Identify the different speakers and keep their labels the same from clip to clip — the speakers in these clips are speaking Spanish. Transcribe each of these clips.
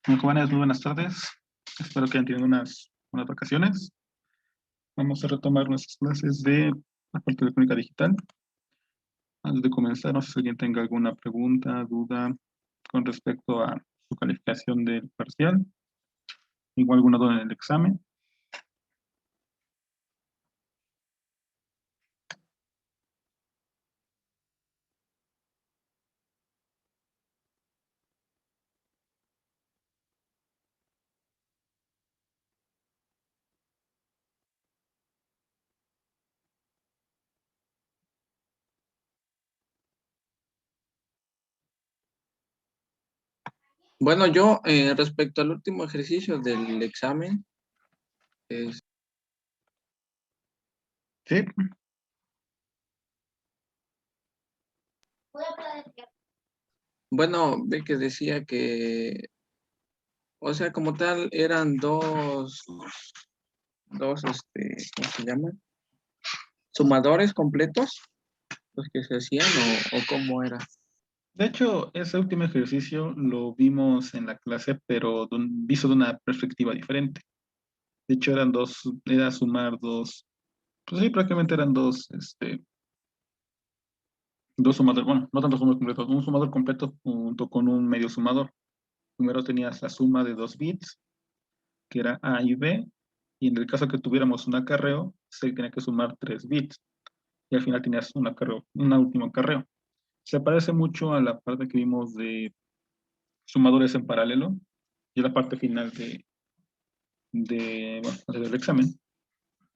Speaker 1: Bueno, jóvenes, muy buenas tardes. Espero que hayan tenido unas buenas vacaciones. Vamos a retomar nuestras clases de la parte de electrónica digital. Antes de comenzar, no sé si alguien tenga alguna pregunta, duda con respecto a su calificación del parcial, igual alguna duda en el examen.
Speaker 2: Bueno, yo respecto al último ejercicio del examen, es-
Speaker 1: Sí,
Speaker 2: bueno, ve que decía que, o sea, como tal, eran ¿cómo se llaman? Sumadores completos, los que se hacían o cómo era.
Speaker 1: de hecho, ese último ejercicio lo vimos en la clase, pero visto de una perspectiva diferente. De hecho, era sumar dos, pues sí, prácticamente eran dos sumadores, bueno, no tantos sumadores completos, un sumador completo junto con un medio sumador. Primero tenías la suma de dos bits, que era A y B, y en el caso que tuviéramos un acarreo, se tenía que sumar 3 bits, y al final tenías un acarreo, un último acarreo. Se parece mucho a la parte que vimos de sumadores en paralelo, y la parte final bueno, del examen,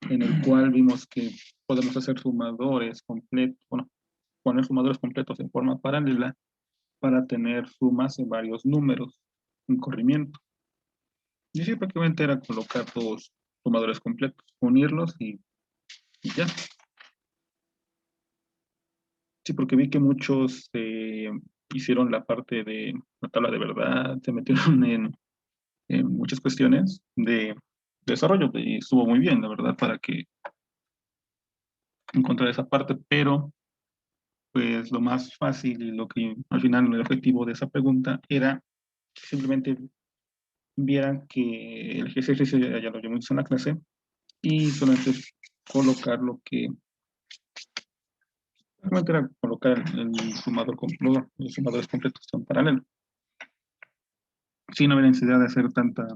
Speaker 1: en el cual vimos que podemos hacer sumadores completos, bueno, poner sumadores completos en forma paralela para tener sumas en varios números en corrimiento. Y sí, prácticamente era colocar dos sumadores completos, unirlos y ya. Sí, porque vi que muchos hicieron la parte de la tabla de verdad, se metieron en muchas cuestiones de desarrollo y estuvo muy bien, la verdad, para que encontrar esa parte, pero pues lo más fácil y lo que al final el objetivo de esa pregunta era que simplemente vieran que el ejercicio ya lo llevamos en la clase y solamente colocar lo que realmente era colocar el sumador los sumadores completos en paralelo, sin haber necesidad de hacer tanta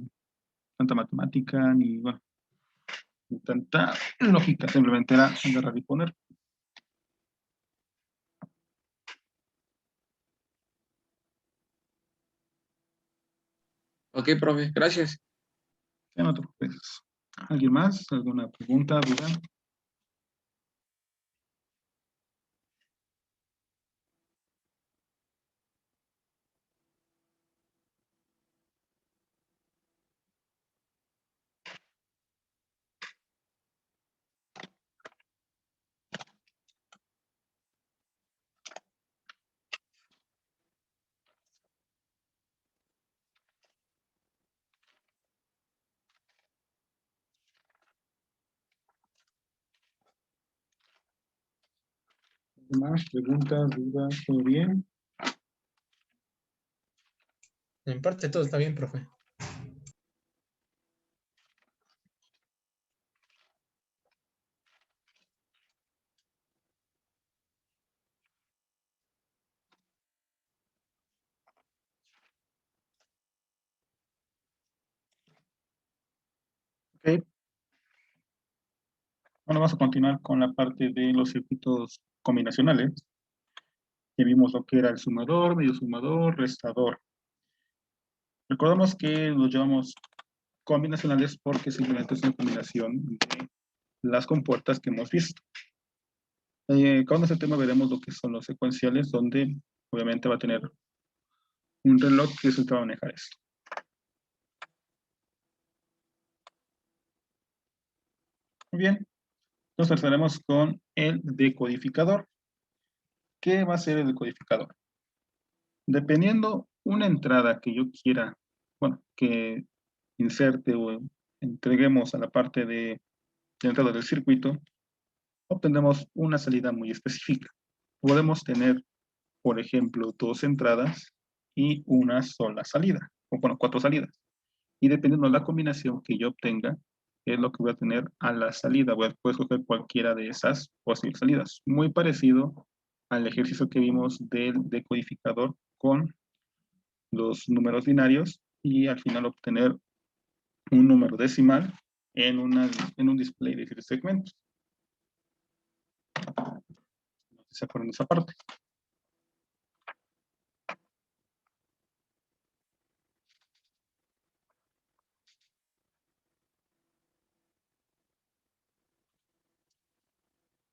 Speaker 1: matemática ni, bueno, ni tanta lógica, simplemente era agarrar y poner.
Speaker 2: Ok, profe, gracias.
Speaker 1: Ya no te preocupes. ¿Alguien más? ¿Alguna pregunta, duda? ¿Alguien más? ¿Preguntas, dudas? ¿Todo bien?
Speaker 3: En parte todo está bien, profe.
Speaker 1: Ok. Bueno, vamos a continuar con la parte de los circuitos combinacionales. Ya vimos lo que era el sumador, medio sumador, restador. Recordamos que los llamamos combinacionales porque simplemente es una combinación de las compuertas que hemos visto. Con este tema veremos lo que son los secuenciales, donde obviamente va a tener un reloj que es el que va a manejar esto. Muy bien, entonces empezaremos con el decodificador. ¿Qué va a ser el decodificador? Dependiendo una entrada que yo quiera, bueno, que inserte o entreguemos a la parte de entrada del circuito, obtendremos una salida muy específica. Podemos tener, por ejemplo, dos entradas y una sola salida. o bueno, 4 salidas. Y dependiendo de la combinación que yo obtenga, es lo que voy a tener a la salida. Puedo escoger cualquiera de esas posibles salidas. Muy parecido al ejercicio que vimos del decodificador con los números binarios y al final obtener un número decimal en un display de 7 segmentos. No sé si se acuerdan de esa parte.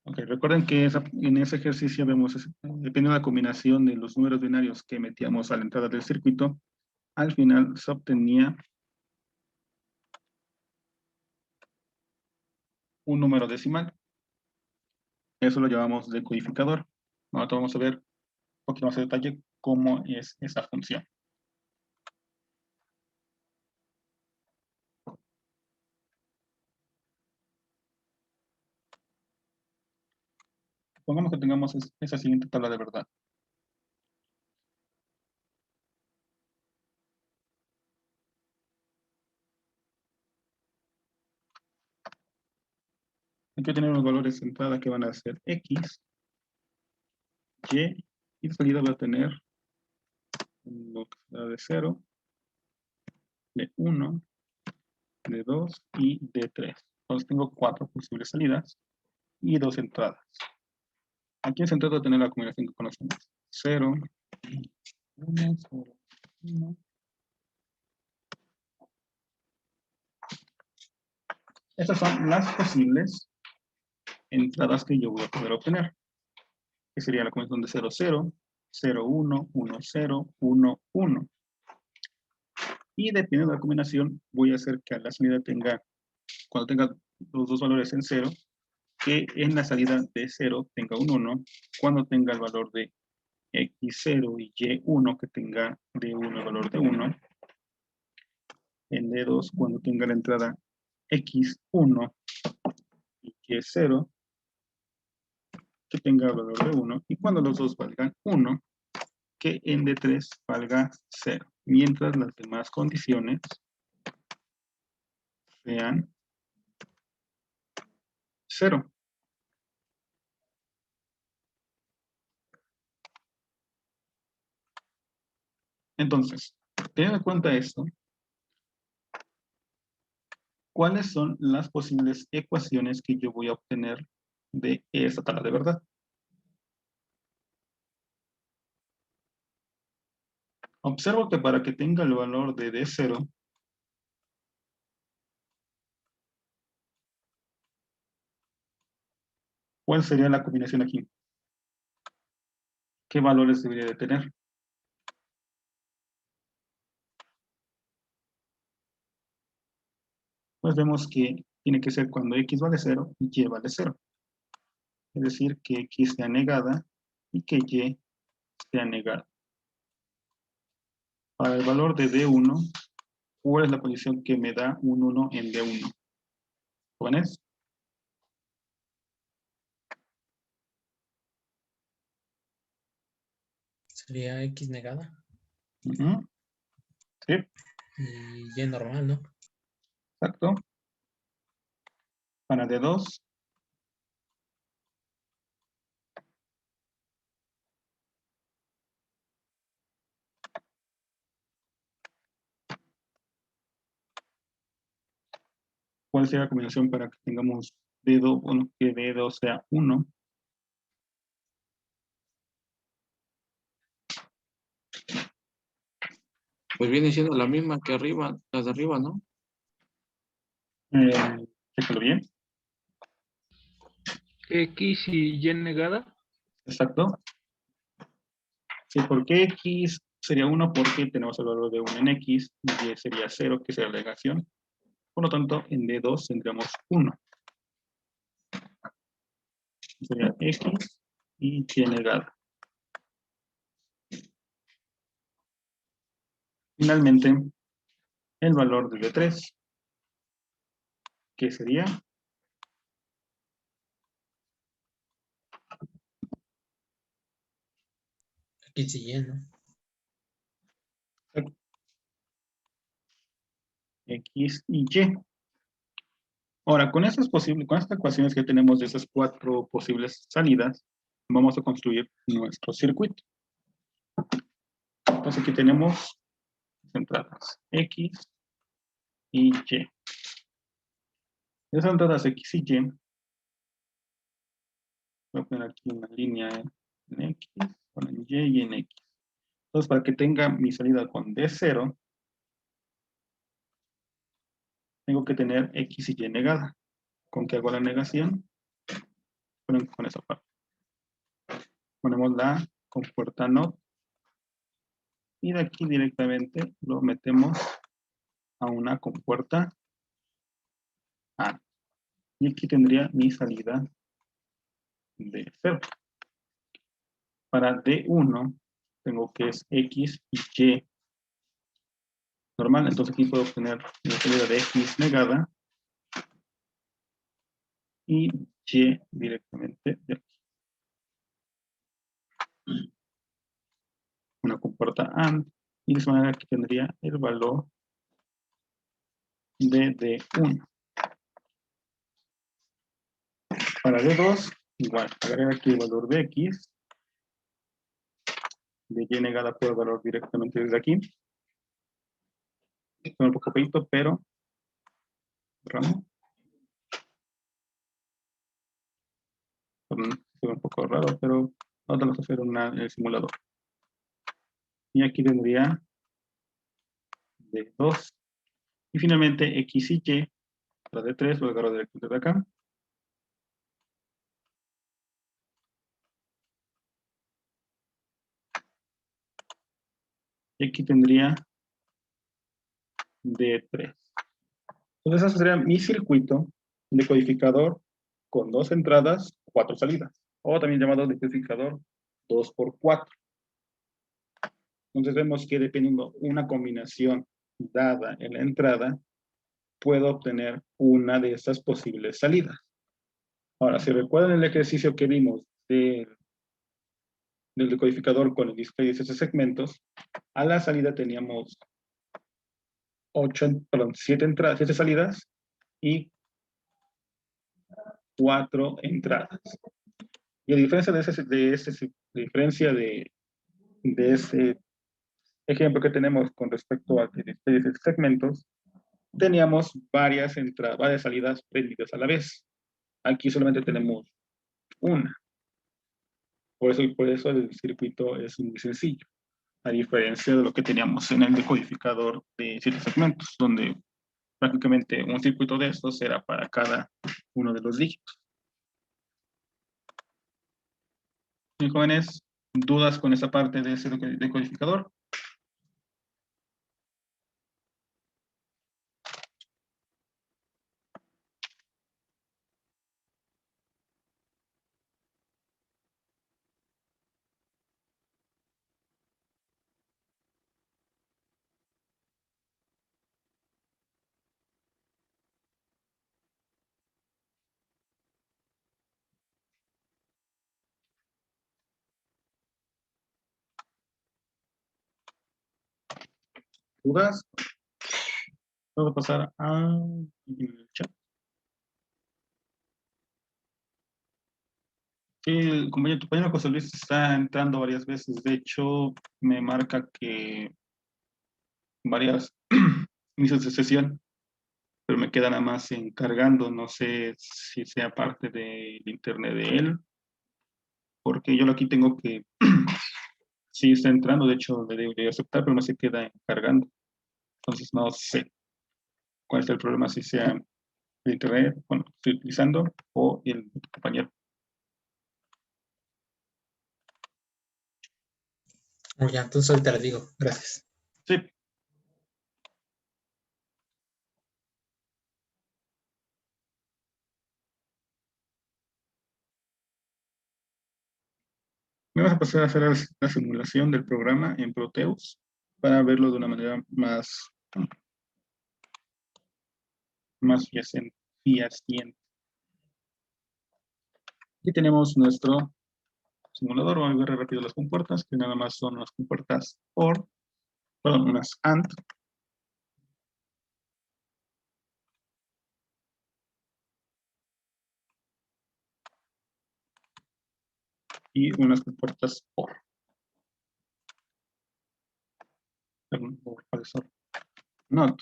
Speaker 1: Ok, recuerden que en ese ejercicio vemos, dependiendo de la combinación de los números binarios que metíamos a la entrada del circuito, al final se obtenía un número decimal. Eso lo llamamos decodificador. Ahora vamos a ver un poquito más de detalle cómo es esa función. Supongamos que tengamos esa siguiente tabla de verdad. Aquí voy a tener unos valores de entrada que van a ser X, Y, y de salida voy a tener lo que será de 0, de 1, de 2 y de 3. Entonces tengo 4 posibles salidas y 2 entradas. Aquí se trata de tener la combinación que conocemos. 0, 1, 0, 1. Estas son las posibles entradas que yo voy a poder obtener. Que sería la combinación de 0, 0, 0, 1, 1, 0, 1, 1. Y dependiendo de la combinación, voy a hacer que a la salida tenga, cuando tenga los dos valores en 0, que en la salida de 0 tenga un 1, cuando tenga el valor de X0 y Y1, que tenga de 1 el valor de 1, en D2 cuando tenga la entrada X1 y Y0, que tenga el valor de 1, y cuando los dos valgan 1, que en D3 valga 0, mientras las demás condiciones sean 0. Entonces, teniendo en cuenta esto, ¿cuáles son las posibles ecuaciones que yo voy a obtener de esta tabla de verdad? Observo que para que tenga el valor de D0, ¿cuál sería la combinación aquí? ¿Qué valores debería de tener? Pues vemos que tiene que ser cuando X vale 0 y Y vale 0. Es decir, que X sea negada y que Y sea negada. Para el valor de D1, ¿cuál es la condición que me da un 1 en D1? ¿Jóvenes?
Speaker 3: Sería X negada
Speaker 1: Uh-huh. Sí,
Speaker 3: y Y normal, ¿no?
Speaker 1: exacto. Para D2, ¿cuál sería la combinación para que tengamos D2, bueno, que D2 sea 1?
Speaker 2: Pues viene siendo la misma que arriba, las de arriba, ¿no?
Speaker 1: Chécalo bien.
Speaker 4: X y Y negada.
Speaker 1: Exacto. Sí, porque X sería 1 porque tenemos el valor de 1 en X, y Y sería 0, que sería la negación. Por lo tanto, en D2 tendríamos 1. Sería X y Y negada. Finalmente, el valor de D3, que sería
Speaker 3: X y Y, ¿no?
Speaker 1: X y Y. Ahora, con estas ecuaciones que tenemos de esas 4 posibles salidas, vamos a construir nuestro circuito. Entonces aquí tenemos entradas X y Y. Esas entradas X y Y, voy a poner aquí una línea en X, en Y y en X. Entonces, para que tenga mi salida con D0, tengo que tener X y Y negada. ¿Con qué hago la negación? Con esa parte. Ponemos la compuerta NOT. Y de aquí directamente lo metemos a una compuerta AND. Y aquí tendría mi salida de 0. Para D1 tengo que es X y Y normal. Entonces aquí puedo obtener la salida de X negada y Y directamente de aquí. Una compuerta AND. Y de esa manera aquí tendría el valor de D1. Para D2, igual, agregar aquí el valor de X. De Y negada puedo valor directamente desde aquí. Esto es un poco feito, pero cerramos. Se ve un poco raro, pero vamos a hacer en el simulador. Y aquí tendría D2. Y finalmente X y Y, para D3, lo agarro directo desde acá. Y aquí tendría D3. Entonces, ese sería mi circuito de codificador con 2 entradas, 4 salidas. O también llamado decodificador 2x4. Entonces, vemos que dependiendo una combinación dada en la entrada, puedo obtener una de estas posibles salidas. Ahora, si recuerdan el ejercicio que vimos del decodificador con el display de 7 segmentos, a la salida teníamos 7 salidas y 4 entradas. Y a diferencia de ese ejemplo que tenemos con respecto a display de segmentos, teníamos varias salidas prendidas a la vez. Aquí solamente tenemos una. Por eso el circuito es muy sencillo, a diferencia de lo que teníamos en el decodificador de 7 segmentos, donde prácticamente un circuito de estos era para cada uno de los dígitos. Bien, jóvenes, ¿dudas con esa parte de ese decodificador? ¿Dudas? Vamos a pasar al chat. Sí, tu compañero José Luis está entrando varias veces. De hecho, me marca que varias inicios de sesión, pero me queda nada más encargando. No sé si sea parte del internet de él, porque yo aquí tengo que sí está entrando. De hecho, le debería aceptar, pero no se queda encargando. Entonces, no sé cuál es el problema, si sea el internet, bueno, estoy utilizando, o el compañero.
Speaker 3: Ya, entonces ahorita le digo. Gracias.
Speaker 1: Sí. Vamos a pasar a hacer la simulación del programa en Proteus para verlo de una manera más fehaciente. Aquí tenemos nuestro simulador. Vamos a ver rápido las compuertas, que nada más son las compuertas OR, perdón, unas AND. y unas compuertas OR. Perdón, ¿cuál es OR? Not.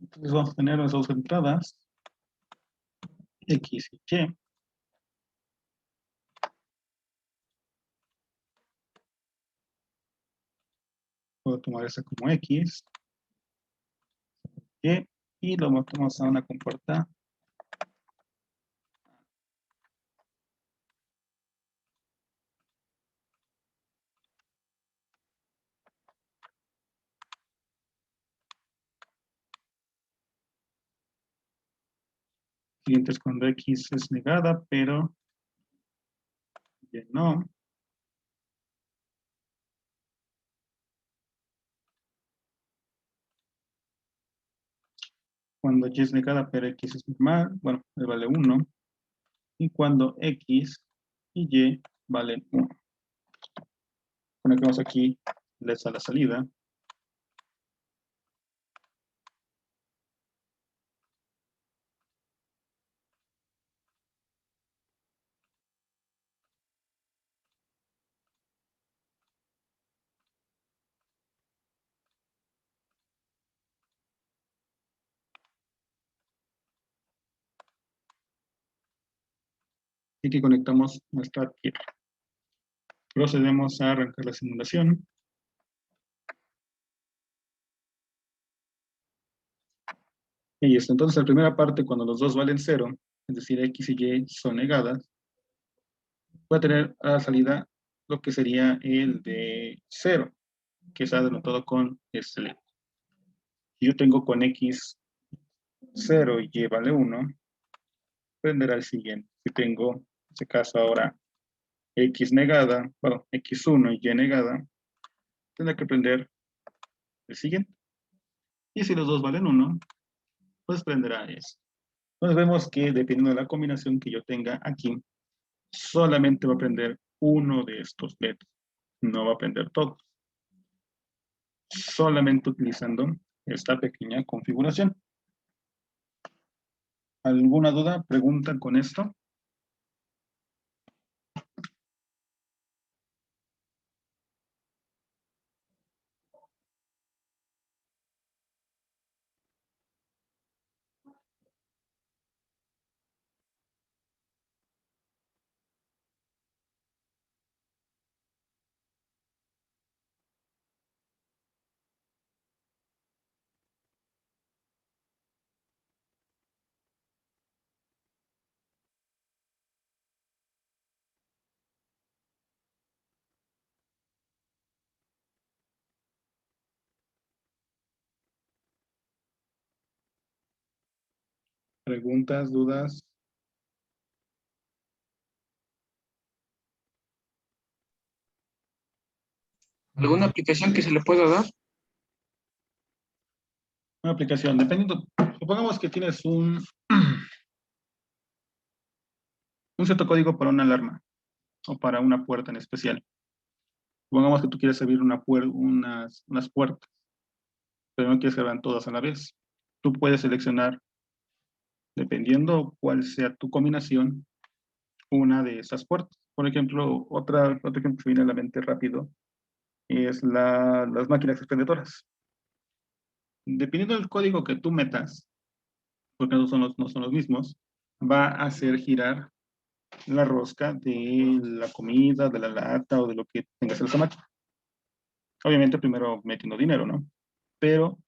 Speaker 1: Entonces vamos a tener las dos entradas, X y Y. Puedo tomar esa como X, y lo matamos a una compuerta. Siguiente es cuando X es negada, pero Y no. Cuando Y es negada, pero X es normal, bueno, le vale 1. Y cuando X y Y valen 1. Conectamos aquí LEDs a la salida. Y aquí conectamos nuestra tierra. Procedemos a arrancar la simulación. Y esto, entonces, la primera parte, cuando los dos valen 0, es decir, X y Y son negadas, voy a tener a la salida lo que sería el de 0, que está denotado con este LED. Si yo tengo con X 0 y Y vale 1, prenderá el siguiente. Si tengo, en este caso ahora, X negada, bueno, X1 y Y negada, tendré que prender el siguiente. Y si los dos valen 1, pues prenderá eso. Entonces vemos que dependiendo de la combinación que yo tenga aquí, solamente va a prender uno de estos LEDs. No va a prender todos. Solamente utilizando esta pequeña configuración. ¿Alguna duda, pregunta con esto? ¿Preguntas, dudas?
Speaker 2: ¿Alguna aplicación que se le pueda dar?
Speaker 1: Una aplicación, dependiendo, supongamos que tienes un cierto código para una alarma o para una puerta en especial. Supongamos que tú quieres abrir unas puertas, pero no quieres que abran todas a la vez. Tú puedes seleccionar, dependiendo cuál sea tu combinación, una de esas puertas. Por ejemplo, otro ejemplo que viene a la mente rápido es las máquinas expendedoras. Dependiendo del código que tú metas, porque no son los mismos, va a hacer girar la rosca de la comida, de la lata o de lo que tengas en esa máquina. Obviamente primero metiendo dinero, ¿no? Pero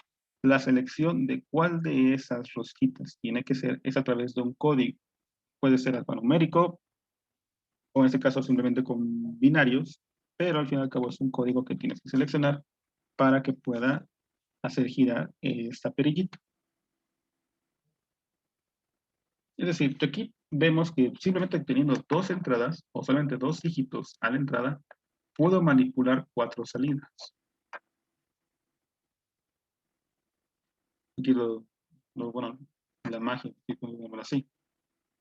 Speaker 1: la selección de cuál de esas rosquitas tiene que ser es a través de un código. Puede ser alfanumérico o en este caso simplemente con binarios, pero al fin y al cabo es un código que tienes que seleccionar para que pueda hacer girar esta perillita. Es decir, aquí vemos que simplemente teniendo dos entradas o solamente dos dígitos a la entrada, puedo manipular 4 salidas. Aquí bueno, la magia, digámoslo así.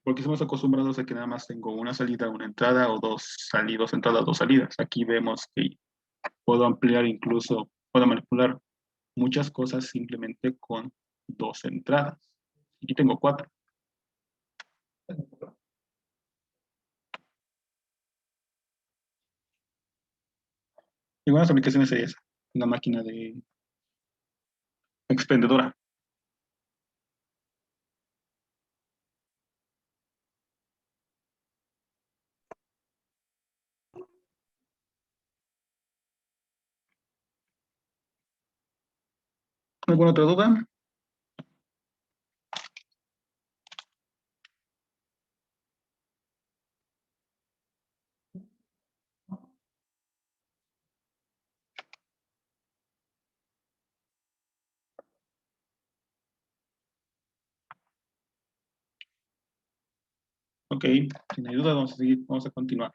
Speaker 1: Porque estamos acostumbrados a que nada más tengo una salida, una entrada, o dos salidas, entradas, dos salidas. Aquí vemos que puedo ampliar incluso, puedo manipular muchas cosas simplemente con dos entradas. Aquí tengo cuatro. Y buenas aplicaciones es esa, una máquina de expendedora. ¿Alguna otra duda? Ok, si no hay duda, vamos a seguir, vamos a continuar.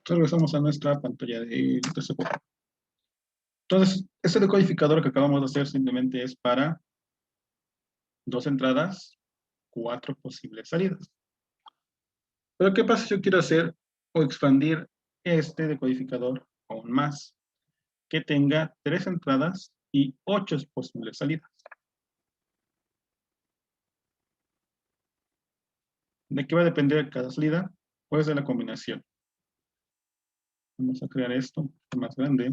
Speaker 1: Entonces regresamos a nuestra pantalla de soporte. Entonces, este decodificador que acabamos de hacer simplemente es para dos entradas, cuatro posibles salidas. Pero ¿qué pasa si yo quiero hacer o expandir este decodificador aún más? Que tenga tres entradas y ocho posibles salidas. ¿De qué va a depender cada salida? Pues de la combinación. Vamos a crear esto un poco más grande.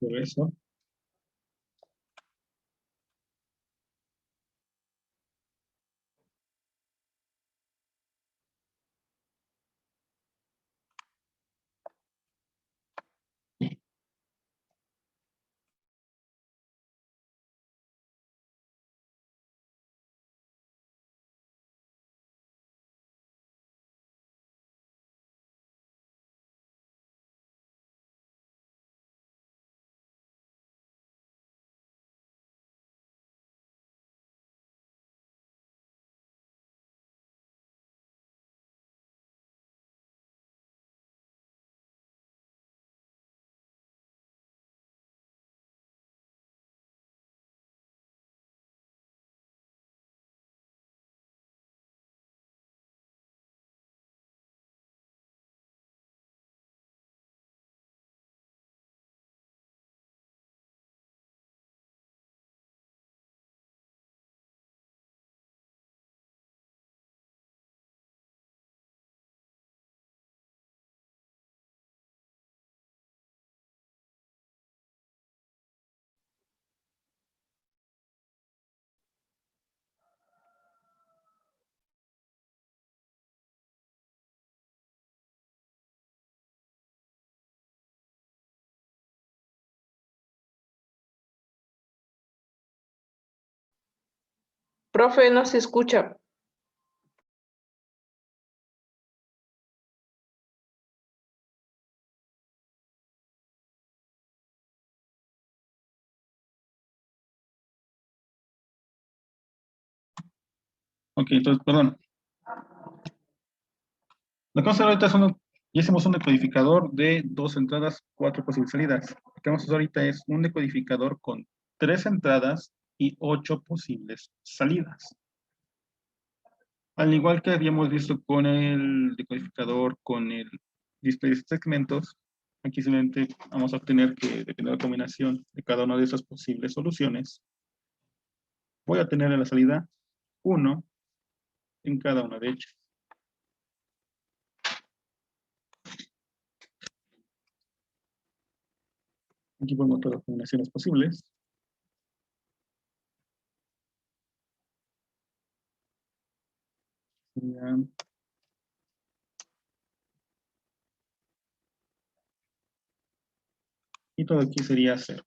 Speaker 1: Por eso.
Speaker 5: Profe, no se escucha.
Speaker 1: Ok, entonces, perdón. Lo que vamos a hacer ahorita es ya hicimos un decodificador de dos entradas, cuatro posibles salidas. Lo que vamos a hacer ahorita es un decodificador con tres entradas y ocho posibles salidas. Al igual que habíamos visto con el decodificador, con el display de segmentos, aquí simplemente vamos a obtener que, dependiendo de la combinación de cada una de esas posibles soluciones, voy a tener en la salida 1 en cada una de ellas. Aquí pongo todas las combinaciones posibles. Serían y todo aquí sería 0.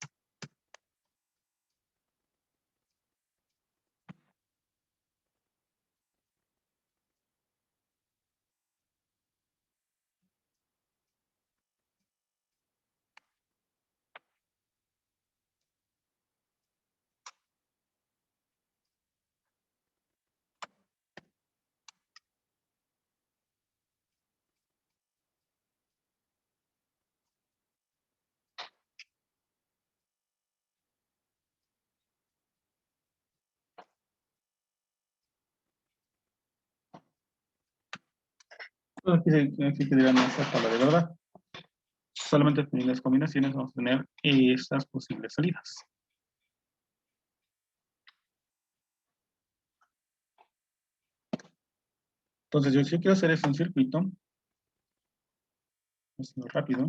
Speaker 1: Pues aquí tendría nuestra tabla de verdad. Solamente en las combinaciones vamos a tener estas posibles salidas. Entonces, yo quiero hacer esto en circuito. Haciendo rápido.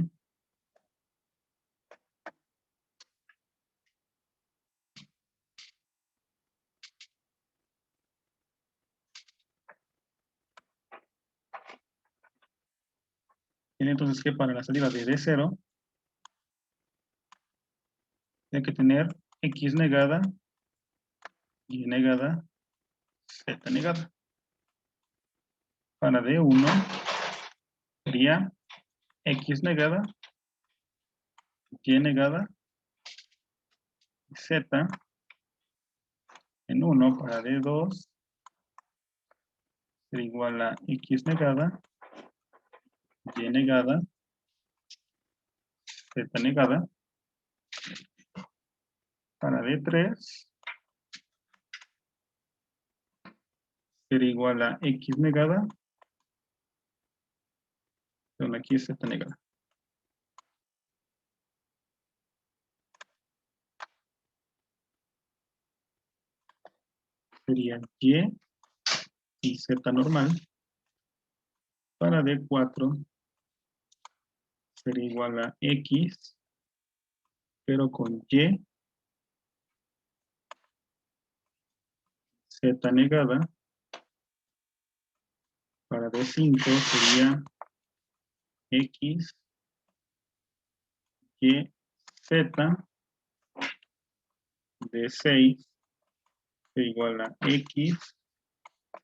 Speaker 1: Tiene entonces que para la salida de D0, hay que tener X negada, Y negada, Z negada. Para D1 sería X negada, Y negada, Z en 1 para D2 será igual a X negada, Y negada, Z negada. Para D3 será igual a X negada, pero aquí es Z negada. Sería y Z normal. Para D4 será igual a X, pero con Y, Z negada. Para D5 sería X, Y, Z. D6 es igual a X,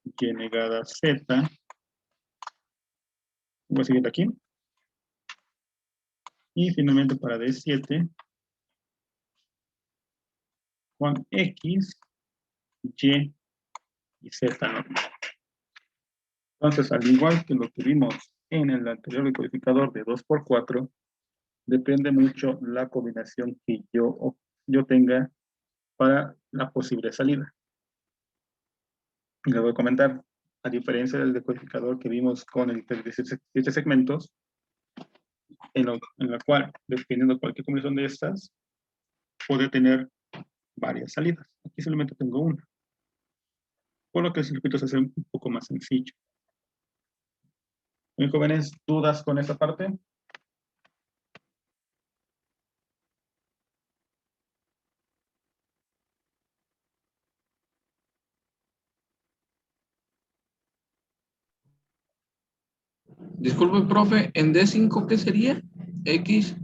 Speaker 1: Y negada Z. Voy a seguir aquí. Y finalmente para D7, con X, Y y Z normal. Entonces, al igual que lo que vimos en el anterior decodificador de 2×4, depende mucho la combinación que yo tenga para la posible salida. Y les voy a comentar, a diferencia del decodificador que vimos con el de 17 segmentos, en la cual, dependiendo de cualquier combinación de estas, puede tener varias salidas. Aquí solamente tengo una. Por lo que el circuito se hace un poco más sencillo. Muy jóvenes, ¿dudas con esta parte?
Speaker 2: Disculpe, profe, ¿en D5 qué sería? X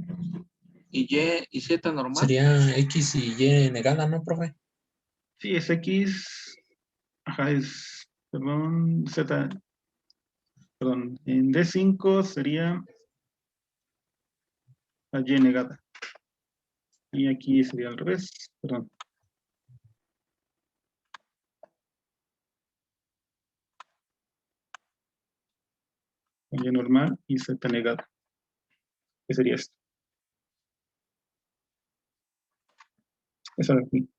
Speaker 2: y Y y Z normal.
Speaker 3: Sería X y Y negada, ¿no, profe?
Speaker 1: Sí, es X. Ajá, perdón, Z. Perdón, en D5 sería la Y negada. Y aquí sería al revés, perdón. Y normal y Z negada. ¿Qué sería esto? Esa de aquí.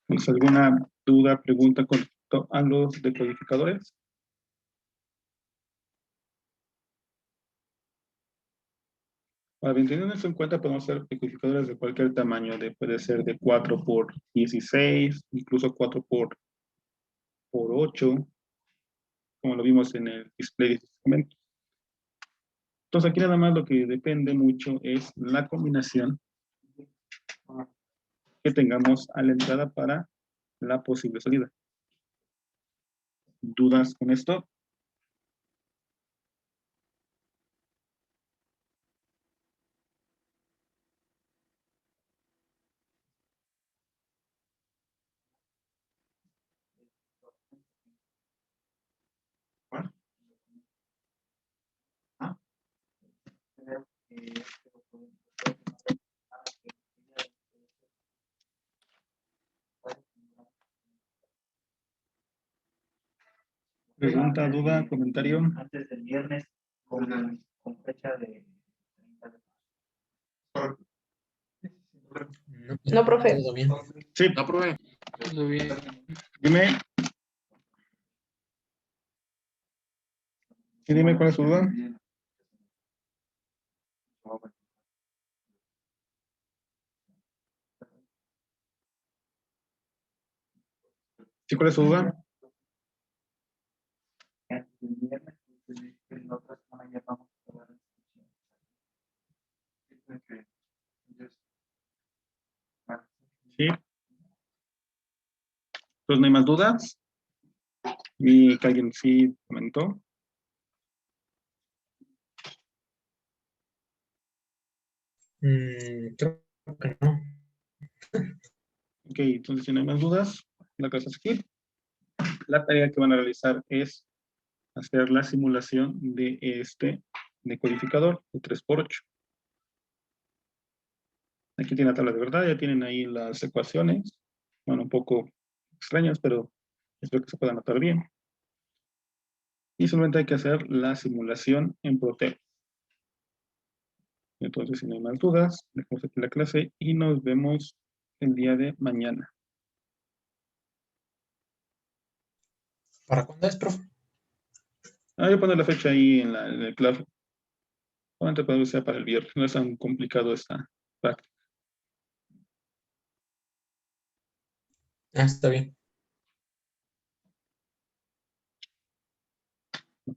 Speaker 1: ¿Tienes alguna duda, pregunta con respecto a los decodificadores? Para bien, teniendo eso en cuenta, podemos hacer decodificadores de cualquier tamaño. Puede ser de 4×16, incluso 4×8, como lo vimos en el display de este momento. Entonces aquí nada más lo que depende mucho es la combinación que tengamos a la entrada para la posible salida. ¿Dudas con esto? Pregunta, duda, comentario.
Speaker 6: Antes del viernes con fecha de 30 de marzo.
Speaker 3: No.
Speaker 5: No, profe.
Speaker 3: Todo bien.
Speaker 1: Sí,
Speaker 2: No, profe.
Speaker 4: Todo bien.
Speaker 1: dime. Sí, dime cuál es tu duda. Sí, ¿cuál es tu duda?
Speaker 6: El viernes, en la otra semana ya vamos a hablar de
Speaker 1: Sí. Entonces, ¿no hay más dudas? Vi que alguien sí comentó.
Speaker 3: Creo que no.
Speaker 1: Ok, entonces si no hay más dudas, la clase es aquí. La tarea que van a realizar es hacer la simulación de este decodificador de 3×8. Aquí tiene la tabla de verdad, ya tienen ahí las ecuaciones. Bueno, un poco extrañas, pero espero que se pueda notar bien. Y solamente hay que hacer la simulación en Proteo. Entonces, si no hay más dudas, dejamos aquí la clase y nos vemos el día de mañana.
Speaker 3: ¿Para cuándo es, profe?
Speaker 1: Voy a poner la fecha ahí en el claro. Solamente para que sea para el viernes. No es tan complicado esta práctica.
Speaker 3: Está bien.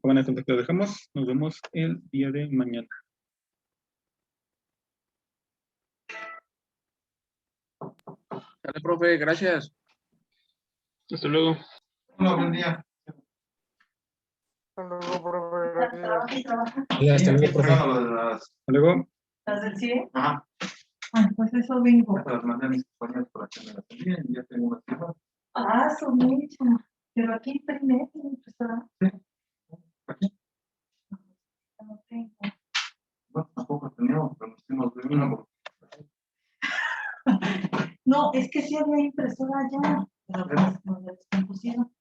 Speaker 1: Bueno, entonces lo dejamos. Nos vemos el día de mañana.
Speaker 2: Dale, profe, gracias.
Speaker 4: Hasta luego.
Speaker 6: Hola, buen día.
Speaker 3: Hola, hasta luego, profe.
Speaker 1: Hasta luego.
Speaker 7: ¿Las del CIE?
Speaker 6: Ajá.
Speaker 7: Ah, pues eso vengo.
Speaker 6: Ya te las mandé a mis compañeros para que me las envíen. Ya tengo unas firmas.
Speaker 7: Ah, son muchas. Pero aquí primero, pues,
Speaker 6: Aquí.
Speaker 7: no tengo.
Speaker 6: No, tampoco teníamos, pero nos hicimos de una.
Speaker 7: No, es que sí había impresora ya, pero pues nos la descompusieron.